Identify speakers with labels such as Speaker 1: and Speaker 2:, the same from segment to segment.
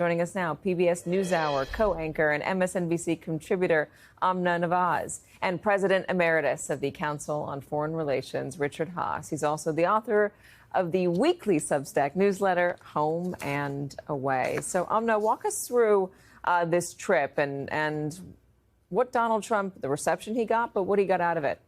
Speaker 1: Joining us now, PBS NewsHour co-anchor and MSNBC contributor Amna Nawaz, and President Emeritus of the Council on Foreign Relations, Richard Haass. He's also the author of the weekly Substack newsletter, Home and Away. So, Amna, walk us through this trip and what Donald Trump, the reception he got, but what he got out of it.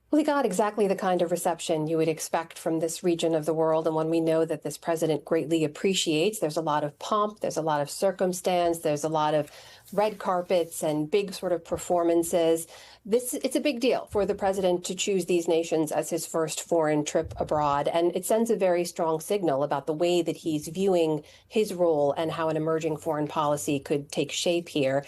Speaker 2: Well, he got exactly the kind of reception you would expect from this region of the world, and one we know that this president greatly appreciates. There's a lot of pomp, there's a lot of circumstance, there's a lot of red carpets and big sort of performances. It's a big deal for the president to choose these nations as his first foreign trip abroad, and it sends a very strong signal about the way that he's viewing his role and how an emerging foreign policy could take shape here.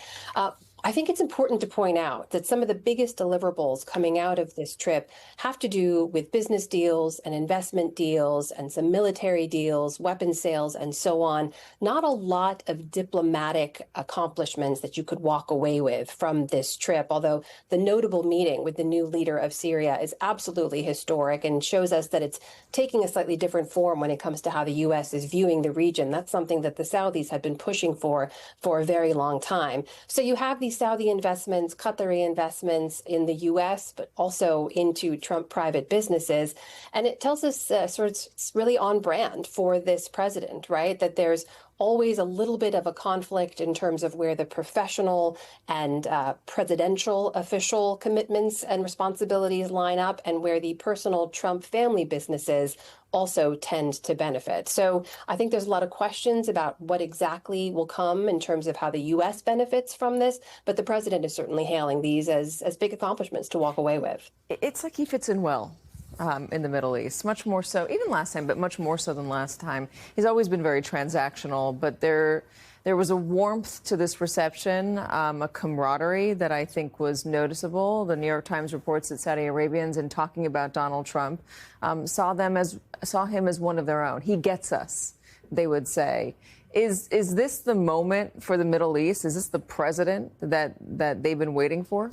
Speaker 2: I think it's important to point out that some of the biggest deliverables coming out of this trip have to do with business deals and investment deals and some military deals, weapons sales, and so on. Not a lot of diplomatic accomplishments that you could walk away with from this trip, although the notable meeting with the new leader of Syria is absolutely historic and shows us that it's taking a slightly different form when it comes to how the U.S. is viewing the region. That's something that the Saudis have been pushing for a very long time. So you have these Saudi investments, Qatari investments in the U.S., but also into Trump private businesses. And it tells us it's really on brand for this president, right? That there's always a little bit of a conflict in terms of where the professional and presidential official commitments and responsibilities line up and where the personal Trump family businesses also tend to benefit. So I think there's a lot of questions about what exactly will come in terms of how the U.S. benefits from this, but the president is certainly hailing these as big accomplishments to walk away with.
Speaker 1: It's like he fits in well in the Middle East, much more so, even last time, but much more so than last time. He's always been very transactional, but there was a warmth to this reception, a camaraderie that I think was noticeable. The New York Times reports that Saudi Arabians, in talking about Donald Trump, saw him as one of their own. He gets us, they would say. Is this the moment for the Middle East? Is this the president that they've been waiting for?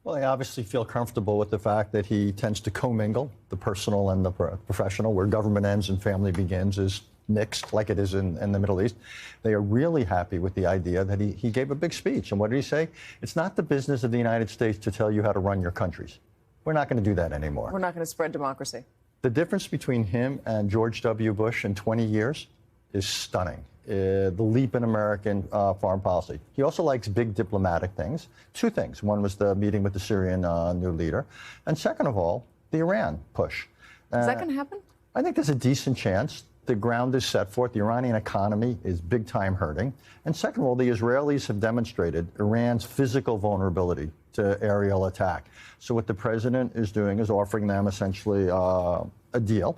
Speaker 3: Well, I obviously feel comfortable with the fact that he tends to commingle the personal and the professional. Where government ends and family begins is mixed, like it is in the Middle East. They are really happy with the idea that he gave a big speech. And what did he say? It's not the business of the United States to tell you how to run your countries. We're not going to do that anymore.
Speaker 1: We're not going to spread democracy.
Speaker 3: The difference between him and George W. Bush in 20 years is stunning. The leap in American foreign policy. He also likes big diplomatic things. Two things. One was the meeting with the Syrian new leader. And second of all, the Iran push.
Speaker 1: Is that going to happen?
Speaker 3: I think there's a decent chance. The ground is set for it. The Iranian economy is big time hurting. And second of all, the Israelis have demonstrated Iran's physical vulnerability to aerial attack. So what the president is doing is offering them essentially a deal.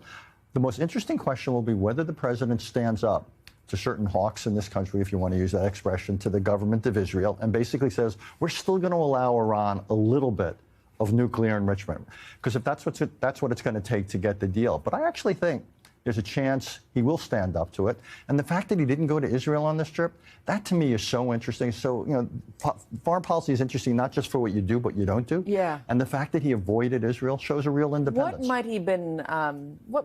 Speaker 3: The most interesting question will be whether the president stands up to certain hawks in this country, if you want to use that expression, to the government of Israel, and basically says, we're still going to allow Iran a little bit of nuclear enrichment. Because if that's what it's going to take to get the deal. But I actually think there's a chance he will stand up to it. And the fact that he didn't go to Israel on this trip, that to me is so interesting. So, foreign policy is interesting not just for what you do, but you don't do.
Speaker 1: Yeah.
Speaker 3: And the fact that he avoided Israel shows a real independence.
Speaker 1: What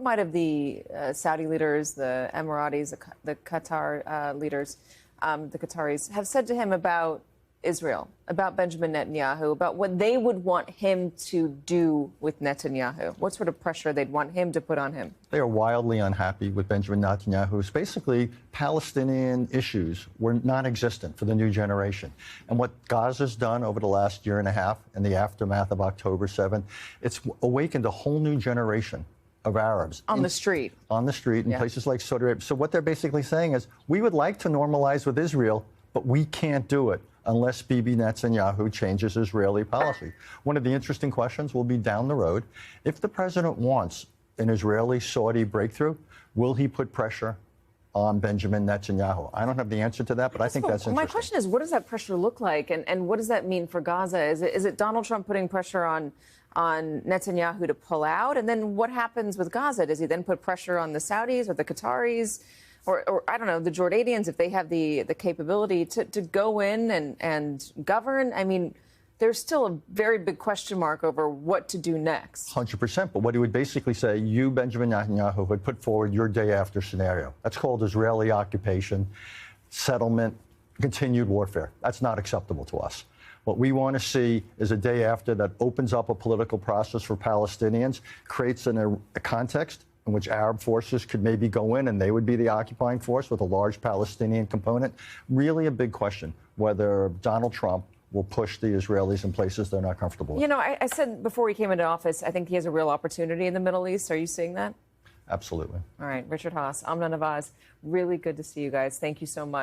Speaker 1: might have the Saudi leaders, the Emiratis, the Qatar leaders, the Qataris have said to him about Israel, about Benjamin Netanyahu, about what they would want him to do with Netanyahu? What sort of pressure they'd want him to put on him?
Speaker 3: They are wildly unhappy with Benjamin Netanyahu. Basically, Palestinian issues were non-existent for the new generation. And what Gaza's done over the last year and a half in the aftermath of October 7th, it's awakened a whole new generation of Arabs.
Speaker 1: On the street
Speaker 3: in places like Saudi Arabia. So what they're basically saying is, we would like to normalize with Israel, but we can't do it unless Bibi Netanyahu changes Israeli policy. One of the interesting questions will be down the road, if the president wants an Israeli-Saudi breakthrough, will he put pressure on Benjamin Netanyahu? I don't have the answer to that, but I think that's interesting.
Speaker 1: My question is, what does that pressure look like, and what does that mean for Gaza? Is it Donald Trump putting pressure on Netanyahu to pull out? And then what happens with Gaza? Does he then put pressure on the Saudis or the Qataris? Or I don't know, the Jordanians, if they have the capability to go in and govern? I mean, there's still a very big question mark over what to do next.
Speaker 3: 100%. But what he would basically say, you, Benjamin Netanyahu, would put forward your day after scenario. That's called Israeli occupation, settlement, continued warfare. That's not acceptable to us. What we want to see is a day after that opens up a political process for Palestinians, creates a context in which Arab forces could maybe go in and they would be the occupying force with a large Palestinian component. Really a big question whether Donald Trump will push the Israelis in places they're not comfortable with.
Speaker 1: You know, I said before he came into office, I think he has a real opportunity in the Middle East. Are you seeing that?
Speaker 3: Absolutely.
Speaker 1: All right, Richard Haass, Amna Nawaz, really good to see you guys. Thank you so much.